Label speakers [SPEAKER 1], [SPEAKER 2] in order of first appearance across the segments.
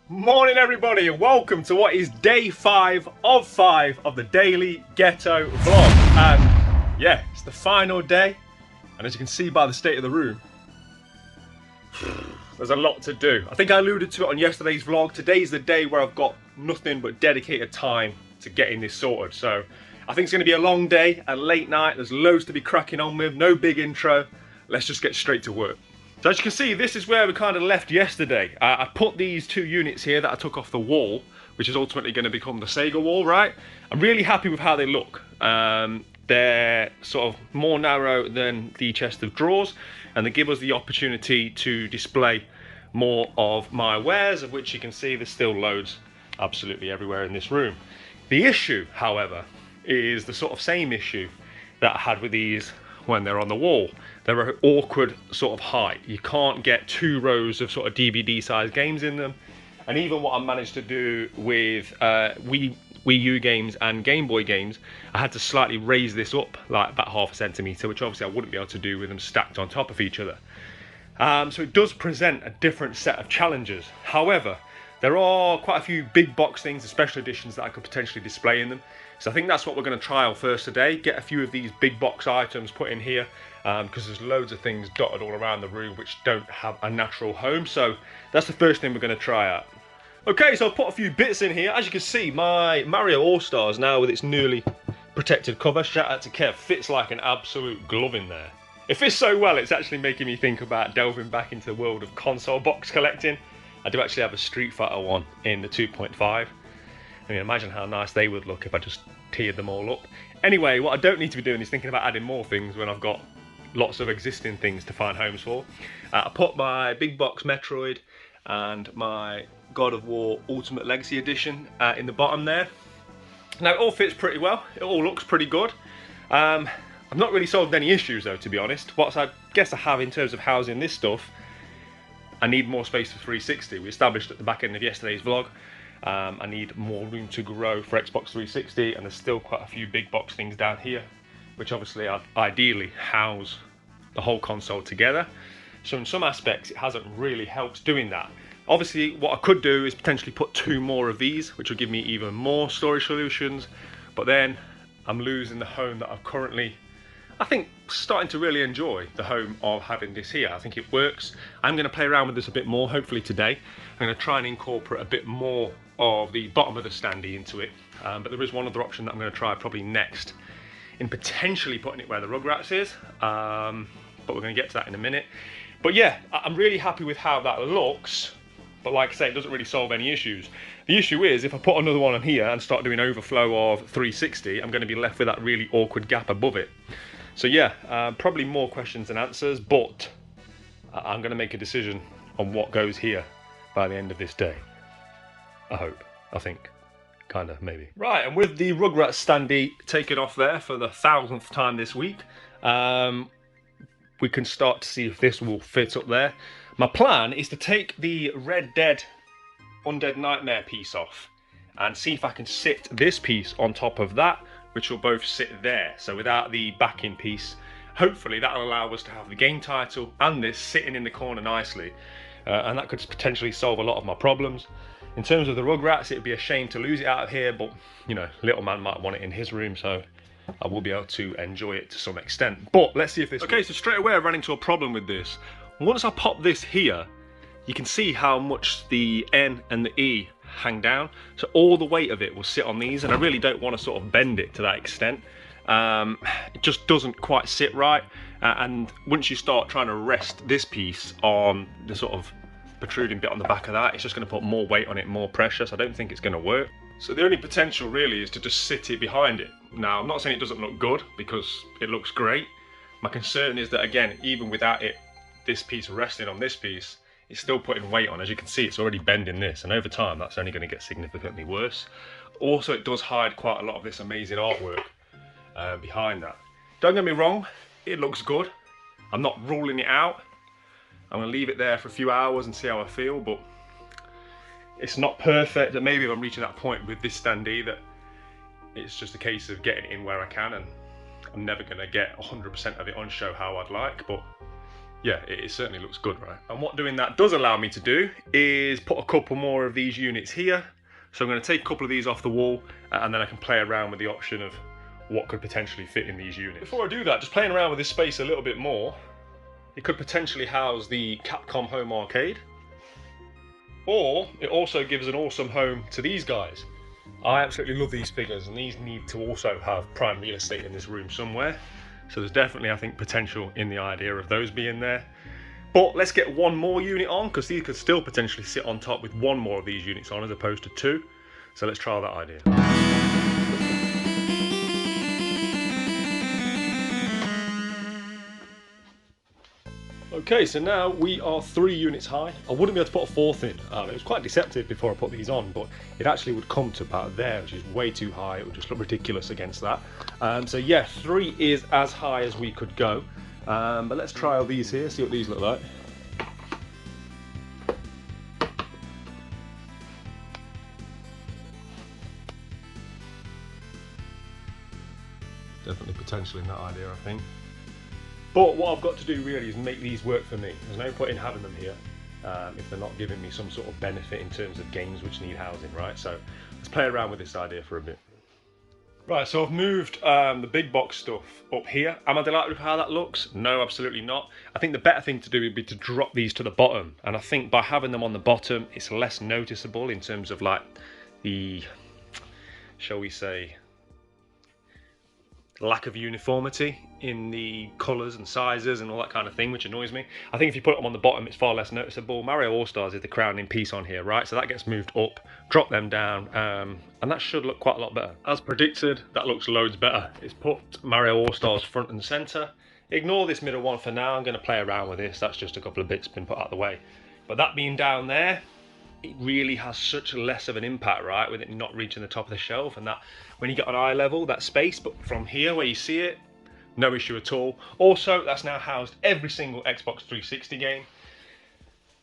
[SPEAKER 1] Morning everybody and welcome to what is day 5 of 5 of the daily Ghetto vlog. And yeah, it's the final day, and as you can see by the state of the room, there's a lot to do. I think I alluded to it on yesterday's vlog. Today's the day where I've got nothing but dedicated time to getting this sorted. So I think it's going to be a long day, a late night. There's loads to be cracking on with, no big intro. Let's just get straight to work. So as you can see, this is where we kind of left yesterday. I put these 2 units here that I took off the wall, which is ultimately going to become the Sega wall, right? I'm really happy with how they look. They're sort of more narrow than the chest of drawers, and they give us the opportunity to display more of my wares, of which you can see there's still loads absolutely everywhere in this room. The issue, however, is the sort of same issue that I had with these when they're on the wall. They're an awkward sort of height. You can't get 2 rows of sort of DVD sized games in them. And even what I managed to do with Wii U games and Game Boy games, I had to slightly raise this up like about 1/2 centimetre, which obviously I wouldn't be able to do with them stacked on top of each other. So it does present a different set of challenges. However, there are quite a few big box things, the special editions that I could potentially display in them. So I think that's what we're going to trial first today. Get a few of these big box items put in here, because there's loads of things dotted all around the room which don't have a natural home. So that's the first thing we're going to try out. Okay, so I've put a few bits in here. As you can see, my Mario All-Stars now with its newly protected cover, shout out to Kev, fits like an absolute glove in there. It fits so well, it's actually making me think about delving back into the world of console box collecting. I do actually have a Street Fighter one in the 2.5. I mean, imagine how nice they would look if I just tiered them all up. Anyway, what I don't need to be doing is thinking about adding more things when I've got lots of existing things to find homes for. I put my big box Metroid and my God of War Ultimate Legacy Edition in the bottom there. Now, it all fits pretty well. It all looks pretty good. I've not really solved any issues though, to be honest. What I guess I have in terms of housing this stuff, I need more space for 360. We established at the back end of yesterday's vlog. I need more room to grow for Xbox 360, and there's still quite a few big box things down here, which obviously I'd ideally house the whole console together. So in some aspects, it hasn't really helped doing that. Obviously, what I could do is potentially put 2 more of these, which will give me even more storage solutions, but then I'm losing the home that I've currently, I think, starting to really enjoy the home of having this here. I think it works. I'm going to play around with this a bit more, hopefully today. I'm going to try and incorporate a bit more of the bottom of the Standee into it. But there is one other option that I'm going to try probably next, in potentially putting it where the Rugrats is. But we're going to get to that in a minute. But yeah, I'm really happy with how that looks. But like I say, it doesn't really solve any issues. The issue is, if I put another one on here and start doing overflow of 360, I'm going to be left with that really awkward gap above it. So yeah, probably more questions than answers, but I'm going to make a decision on what goes here by the end of this day. I hope, I think, kind of, maybe. Right, and with the Rugrats Standee taken off there for the 1000th time this week, we can start to see if this will fit up there. My plan is to take the Red Dead Undead Nightmare piece off and see if I can sit this piece on top of that, which will both sit there. So without the backing piece, hopefully that'll allow us to have the game title and this sitting in the corner nicely. And that could potentially solve a lot of my problems. In terms of the Rugrats, it'd be a shame to lose it out of here, but you know, little man might want it in his room, so I will be able to enjoy it to some extent. But let's see if this... Okay, so straight away I ran into a problem with this. Once I pop this here, you can see how much the N and the E hang down. So all the weight of it will sit on these, and I really don't want to sort of bend it to that extent. It just doesn't quite sit right. And once you start trying to rest this piece on the sort of protruding bit on the back of that, it's just going to put more weight on it, more pressure, so I don't think it's going to work. So the only potential really is to just sit it behind it. Now, I'm not saying it doesn't look good, because it looks great. My concern is that, again, even without it, this piece resting on this piece, it's still putting weight on. As you can see, it's already bending this, and over time that's only going to get significantly worse. Also, it does hide quite a lot of this amazing artwork behind that. Don't get me wrong, it looks good. I'm not ruling it out. I'm going to leave it there for a few hours and see how I feel, but it's not perfect. And maybe if I'm reaching that point with this Standee that it's just a case of getting it in where I can, and I'm never going to get 100% of it on show how I'd like, but Yeah, it certainly looks good, right? And what doing that does allow me to do is put a couple more of these units here. So I'm going to take a couple of these off the wall, and then I can play around with the option of what could potentially fit in these units. Before I do that, just playing around with this space a little bit more, it could potentially house the Capcom Home Arcade, or it also gives an awesome home to these guys. I absolutely love these figures, and these need to also have prime real estate in this room somewhere. So there's definitely, I think, potential in the idea of those being there. But let's get one more unit on, because these could still potentially sit on top with one more of these units on as opposed to two. So let's try that idea. Okay, so now we are 3 units high. I wouldn't be able to put a 4th in. It was quite deceptive before I put these on, but it actually would come to about there, which is way too high. It would just look ridiculous against that. So yeah, 3 is as high as we could go. But let's trial these here, see what these look like. Definitely potential in that idea, I think. But what I've got to do really is make these work for me. There's no point in having them here if they're not giving me some sort of benefit in terms of games which need housing, right? So let's play around with this idea for a bit. Right, so I've moved the big box stuff up here. Am I delighted with how that looks? No, absolutely not. I think the better thing to do would be to drop these to the bottom. And I think by having them on the bottom, it's less noticeable in terms of like the, shall we say, lack of uniformity in the colours and sizes and all that kind of thing, which annoys me. I think if you put them on the bottom, it's far less noticeable. Mario All-Stars is the crowning piece on here, right? So that gets moved up, drop them down, and that should look quite a lot better. As predicted, that looks loads better. It's put Mario All-Stars front and centre. Ignore this middle one for now. I'm going to play around with this. That's just a couple of bits been put out of the way. But that being down there, it really has such less of an impact, right, with it not reaching the top of the shelf, and that when you get on eye level, that space, but from here where you see it, no issue at all. Also, that's now housed every single Xbox 360 game.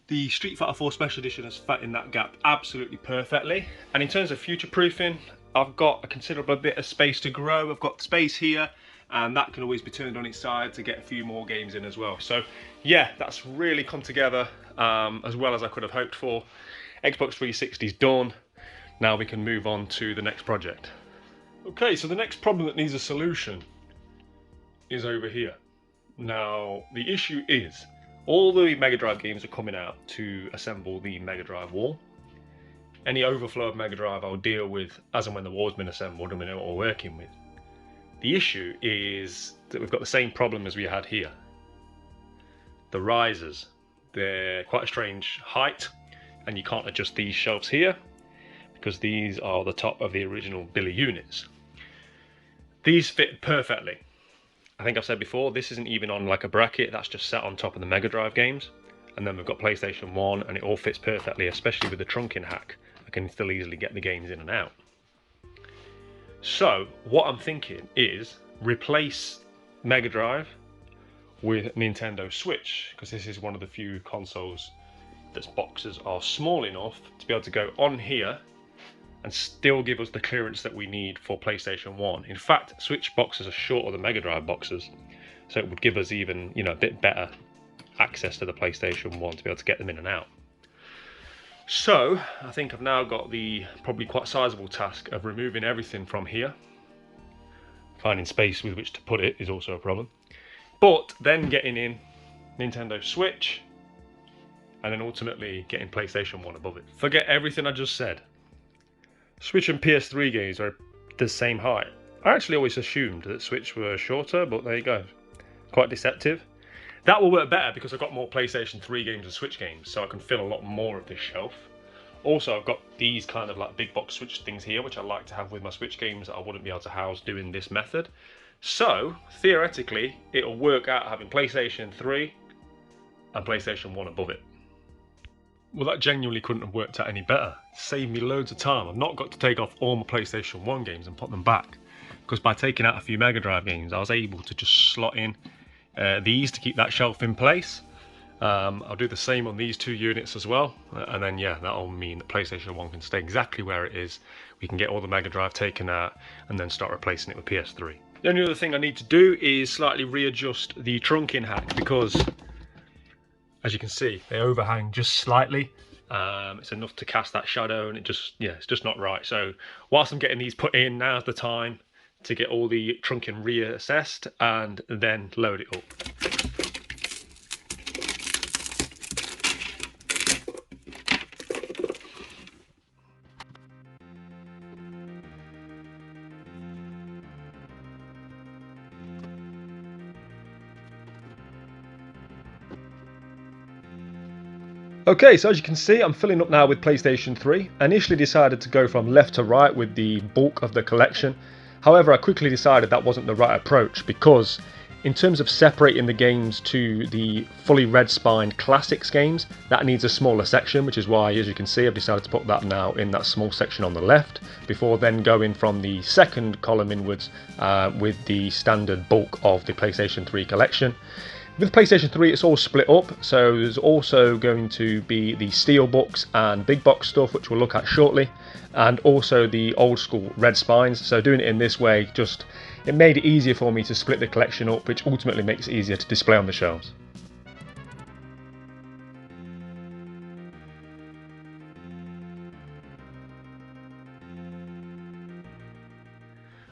[SPEAKER 1] The Street Fighter 4 Special Edition has fit in that gap absolutely perfectly. And in terms of future-proofing, I've got a considerable bit of space to grow. I've got space here, and that can always be turned on its side to get a few more games in as well. So yeah, that's really come together as well as I could have hoped for. Xbox 360 is done. Now we can move on to the next project. Okay, so the next problem that needs a solution is over here. Now, the issue is all the Mega Drive games are coming out to assemble the Mega Drive wall. Any overflow of Mega Drive I'll deal with as and when the wall's been assembled and we know what we're working with. The issue is that we've got the same problem as we had here. The risers, they're quite a strange height, and you can't adjust these shelves here because these are the top of the original Billy units. These fit perfectly. I think I've said before, this isn't even on like a bracket, that's just sat on top of the Mega Drive games. And then we've got PlayStation 1 and it all fits perfectly, especially with the trunking hack. I can still easily get the games in and out. So what I'm thinking is replace Mega Drive with Nintendo Switch, because this is one of the few consoles that's boxes are small enough to be able to go on here and still give us the clearance that we need for PlayStation 1. In fact, Switch boxes are shorter than Mega Drive boxes, so it would give us even, you know, a bit better access to the PlayStation 1 to be able to get them in and out. So I think I've now got the probably quite sizable task of removing everything from here. Finding space with which to put it is also a problem. But then getting in Nintendo Switch, and then ultimately getting PlayStation 1 above it. Forget everything I just said. Switch and PS3 games are the same height. I actually always assumed that Switch were shorter, but there you go. Quite deceptive. That will work better because I've got more PlayStation 3 games and Switch games, so I can fill a lot more of this shelf. Also, I've got these kind of like big box Switch things here, which I like to have with my Switch games that I wouldn't be able to house doing this method. So, theoretically, it'll work out having PlayStation 3 and PlayStation 1 above it. Well, that genuinely couldn't have worked out any better. It saved me loads of time. I've not got to take off all my PlayStation 1 games and put them back, because by taking out a few Mega Drive games, I was able to just slot in these to keep that shelf in place. I'll do the same on these 2 units as well, and then yeah, that'll mean that PlayStation 1 can stay exactly where it is. We can get all the Mega Drive taken out and then start replacing it with PS3. The only other thing I need to do is slightly readjust the trunking hack, because as you can see, they overhang just slightly. It's enough to cast that shadow, and it's just not right. So whilst I'm getting these put in, now's the time to get all the trunking reassessed and then load it up. Okay, so as you can see, I'm filling up now with PlayStation 3. I initially decided to go from left to right with the bulk of the collection. However, I quickly decided that wasn't the right approach, because in terms of separating the games to the fully red spined classics games, that needs a smaller section, which is why, as you can see, I've decided to put that now in that small section on the left, before then going from the second column inwards with the standard bulk of the PlayStation 3 collection. With PlayStation 3, it's all split up, so there's also going to be the steelbooks and big box stuff, which we'll look at shortly, and also the old school red spines. So doing it in this way, it made it easier for me to split the collection up, which ultimately makes it easier to display on the shelves.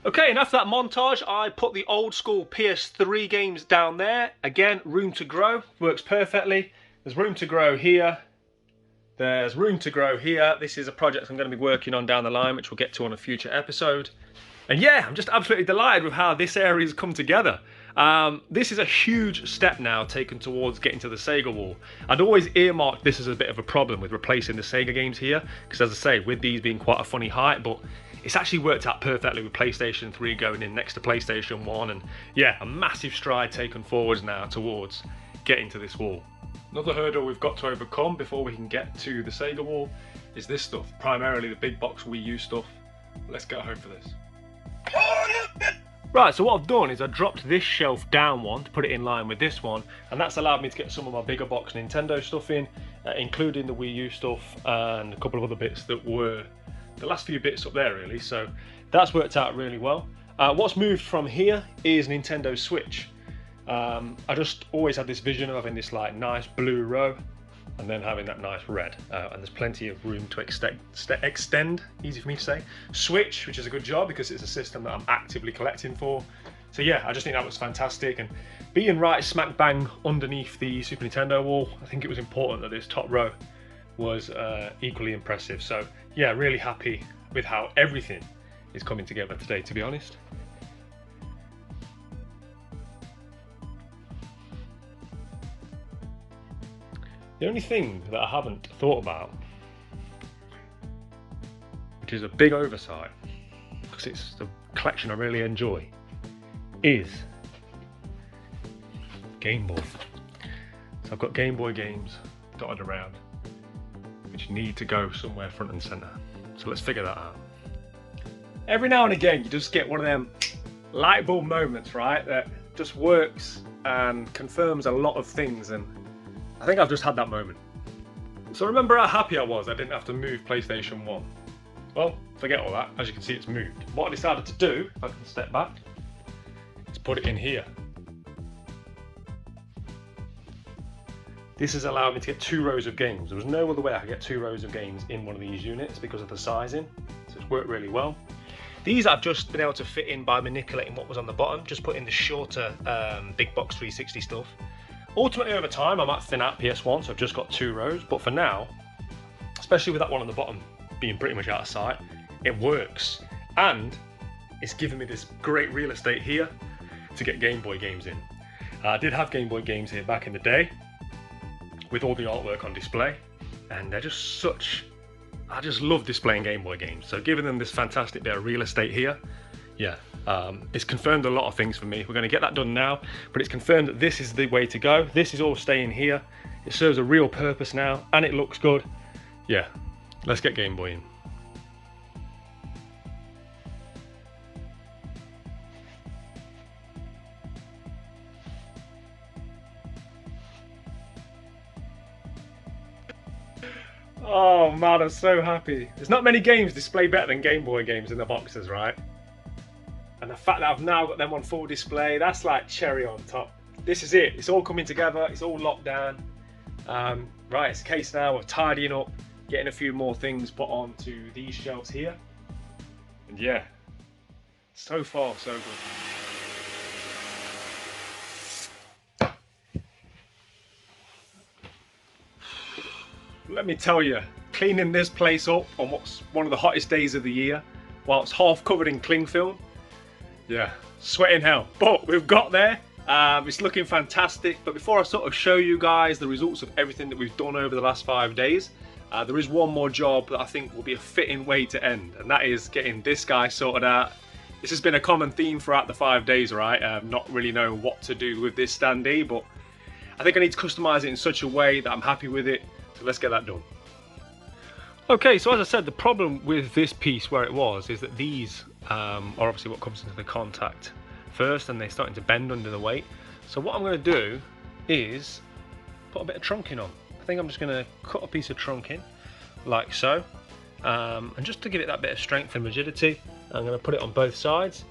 [SPEAKER 1] Okay, and after that montage, I put the old school PS3 games down there. Again, room to grow, works perfectly. There's room to grow here. There's room to grow here. This is a project I'm going to be working on down the line, which we'll get to on a future episode. And yeah, I'm just absolutely delighted with how this area's come together. This is a huge step now taken towards getting to the Sega wall. I'd always earmarked this as a bit of a problem with replacing the Sega games here, because as I say, with these being quite a funny height, but it's actually worked out perfectly with PlayStation 3 going in next to PlayStation 1, and yeah, a massive stride taken forwards now towards getting to this wall. Another hurdle we've got to overcome before we can get to the Sega wall is this stuff, primarily the big box Wii U stuff. Let's get home for this. Right, so what I've done is I dropped this shelf down one to put it in line with this one, and that's allowed me to get some of my bigger box Nintendo stuff in, including the Wii U stuff and a couple of other bits that were the last few bits up there really, so that's worked out really well. What's moved from here is Nintendo Switch. I just always had this vision of having this like nice blue row and then having that nice red, and there's plenty of room to extend, easy for me to say, Switch, which is a good job because it's a system that I'm actively collecting for. So yeah, I just think that was fantastic, and being right smack bang underneath the Super Nintendo wall, I think it was important that this top row was equally impressive. So yeah, really happy with how everything is coming together today, to be honest. The only thing that I haven't thought about, which is a big oversight, because it's the collection I really enjoy, is Game Boy. So I've got Game Boy games dotted around, which need to go somewhere front and centre. So let's figure that out. Every now and again, you just get one of them light bulb moments, right? That just works and confirms a lot of things, and I think I've just had that moment. So remember how happy I was I didn't have to move PlayStation 1? Well, forget all that. As you can see, it's moved. What I decided to do, if I can step back, is put it in here. This has allowed me to get 2 rows of games. There was no other way I could get 2 rows of games in one of these units because of the sizing. So it's worked really well. These I've just been able to fit in by manipulating what was on the bottom, just put in the shorter big box 360 stuff. Ultimately over time I might thin out PS1, so I've just got 2 rows, but for now, especially with that one on the bottom being pretty much out of sight, it works. And it's given me this great real estate here to get Game Boy games in. I did have Game Boy games here back in the day, with all the artwork on display, and they're just I just love displaying Game Boy games. So giving them this fantastic bit of real estate here, yeah, it's confirmed a lot of things for me. We're going to get that done now, but it's confirmed that this is the way to go. This is all staying here. It serves a real purpose now, and it looks good. Yeah, let's get Game Boy in. Oh man, I'm so happy. There's not many games display better than Game Boy games in the boxes, right? And the fact that I've now got them on full display, that's like cherry on top. This is it. It's all coming together. It's all locked down. Right, it's a case now of tidying up, getting a few more things put onto these shelves here. And yeah, so far so good. Let me tell you, cleaning this place up on what's one of the hottest days of the year, while it's half covered in cling film, yeah, sweating hell. But we've got there. It's looking fantastic, but before I sort of show you guys the results of everything that we've done over the last 5 days, there is one more job that I think will be a fitting way to end, and that is getting this guy sorted out. This has been a common theme throughout the 5 days, right? Not really knowing what to do with this Standee, but I think I need to customize it in such a way that I'm happy with it, so let's get that done. Okay, so as I said, the problem with this piece where it was is that these are obviously what comes into the contact first, and they're starting to bend under the weight. So what I'm going to do is put a bit of trunking on. I think I'm just going to cut a piece of trunking like so, and just to give it that bit of strength and rigidity, I'm going to put it on both sides.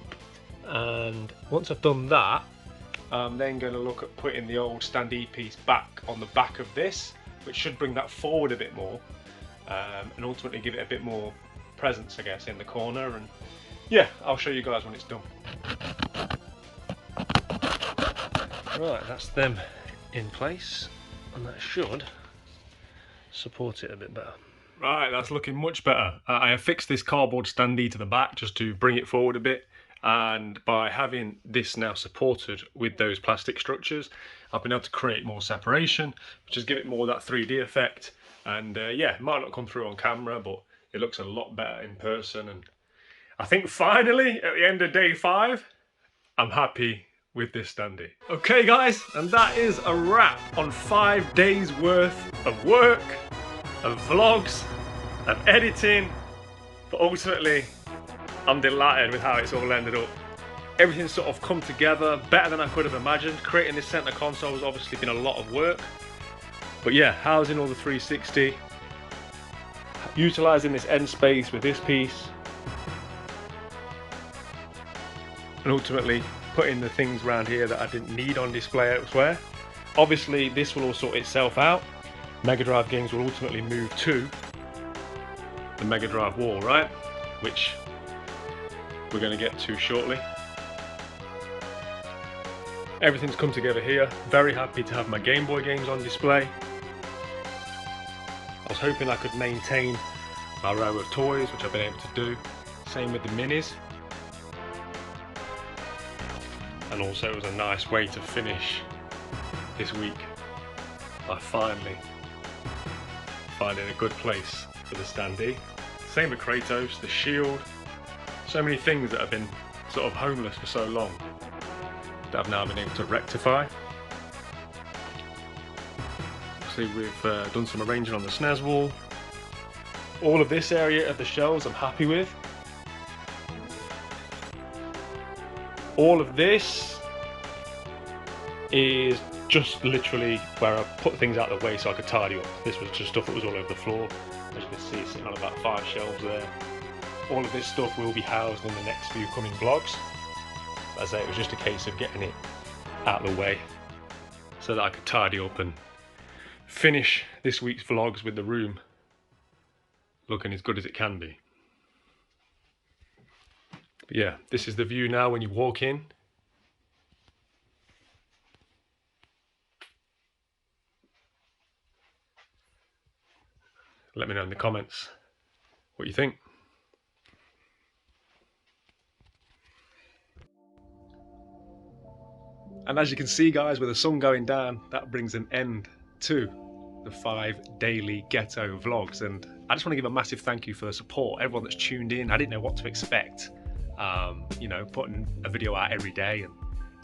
[SPEAKER 1] And once I've done that, I'm then going to look at putting the old Standee piece back on the back of this, which should bring that forward a bit more, and ultimately give it a bit more presence, I guess, in the corner. And yeah, I'll show you guys when it's done. Right, that's them in place, and that should support it a bit better. Right, that's looking much better. I have fixed this cardboard Standee to the back just to bring it forward a bit, and by having this now supported with those plastic structures, I've been able to create more separation, which is give it more of that 3D effect. And yeah, it might not come through on camera, but it looks a lot better in person. And I think finally, at the end of day 5, I'm happy with this Standee. Okay guys, and that is a wrap on 5 days worth of work, of vlogs, of editing, but ultimately I'm delighted with how it's all ended up. Everything's sort of come together better than I could have imagined. Creating this center console has obviously been a lot of work, but yeah, housing all the 360, utilizing this end space with this piece, and ultimately putting the things around here that I didn't need on display elsewhere. Obviously this will all sort itself out. Mega Drive games will ultimately move to the Mega Drive wall, right? Which we're going to get to shortly. Everything's come together here. Very happy to have my Game Boy games on display. I was hoping I could maintain my row of toys, which I've been able to do. Same with the minis. And also it was a nice way to finish this week by finally finding a good place for the Standee. Same with Kratos, the shield, so many things that have been sort of homeless for so long that I've now been able to rectify. Obviously we've done some arranging on the SNES wall. All of this area of the shelves I'm happy with. All of this is just literally where I put things out of the way so I could tidy up. This was just stuff that was all over the floor. As you can see, it's sitting on about 5 shelves there. All of this stuff will be housed in the next few coming vlogs. As I say, it was just a case of getting it out of the way so that I could tidy up and finish this week's vlogs with the room looking as good as it can be. But yeah, this is the view now when you walk in. Let me know in the comments what you think. And as you can see guys, with the sun going down, that brings an end to the 5 daily Ghetto vlogs. And I just want to give a massive thank you for the support, everyone that's tuned in. I didn't know what to expect, you know, putting a video out every day, and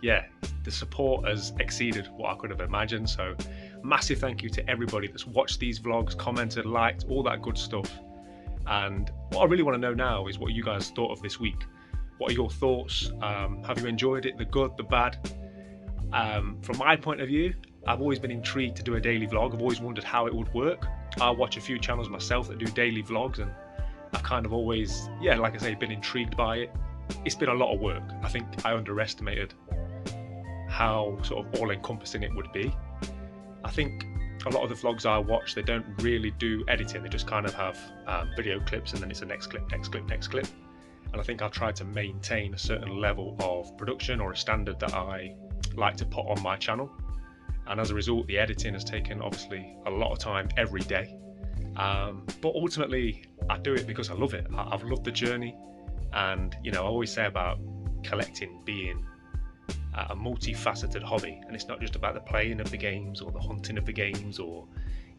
[SPEAKER 1] yeah, the support has exceeded what I could have imagined. So massive thank you to everybody that's watched these vlogs, commented, liked, all that good stuff. And what I really want to know now is what you guys thought of this week. What are your thoughts? Have you enjoyed it, the good, the bad? From my point of view, I've always been intrigued to do a daily vlog. I've always wondered how it would work. I watch a few channels myself that do daily vlogs, and I've kind of always, yeah, like I say, been intrigued by it. It's been a lot of work. I think I underestimated how sort of all-encompassing it would be. I think a lot of the vlogs I watch, they don't really do editing. They just kind of have video clips, and then it's the next clip, next clip, next clip. And I think I've tried to maintain a certain level of production, or a standard that I like to put on my channel. And as a result, the editing has taken obviously a lot of time every day. But ultimately, I do it because I love it. I've loved the journey. And, you know, I always say about collecting being a multifaceted hobby, and it's not just about the playing of the games or the hunting of the games, or,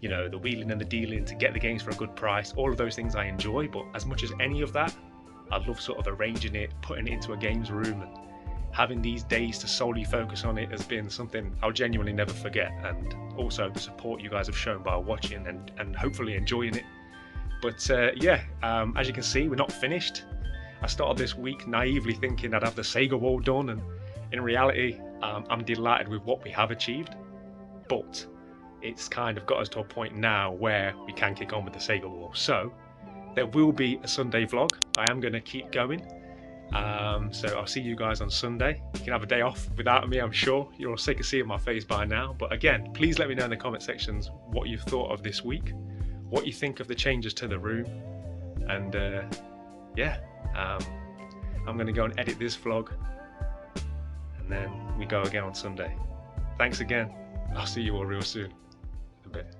[SPEAKER 1] you know, the wheeling and the dealing to get the games for a good price. All of those things I enjoy, but as much as any of that, I love sort of arranging it, putting it into a games room, and having these days to solely focus on it has been something I'll genuinely never forget. And also the support you guys have shown by watching and hopefully enjoying it. But as you can see, we're not finished. I started this week naively thinking I'd have the Sega wall done, and in reality, I'm delighted with what we have achieved. But it's kind of got us to a point now where we can kick on with the Sega wall. So there will be a Sunday vlog. I am going to keep going. So I'll see you guys on Sunday. You can have a day off without me, I'm sure. You're all sick of seeing my face by now. But again, please let me know in the comment sections what you've thought of this week, what you think of the changes to the room. And I'm going to go and edit this vlog, and then we go again on Sunday. Thanks again. I'll see you all real soon. In a bit.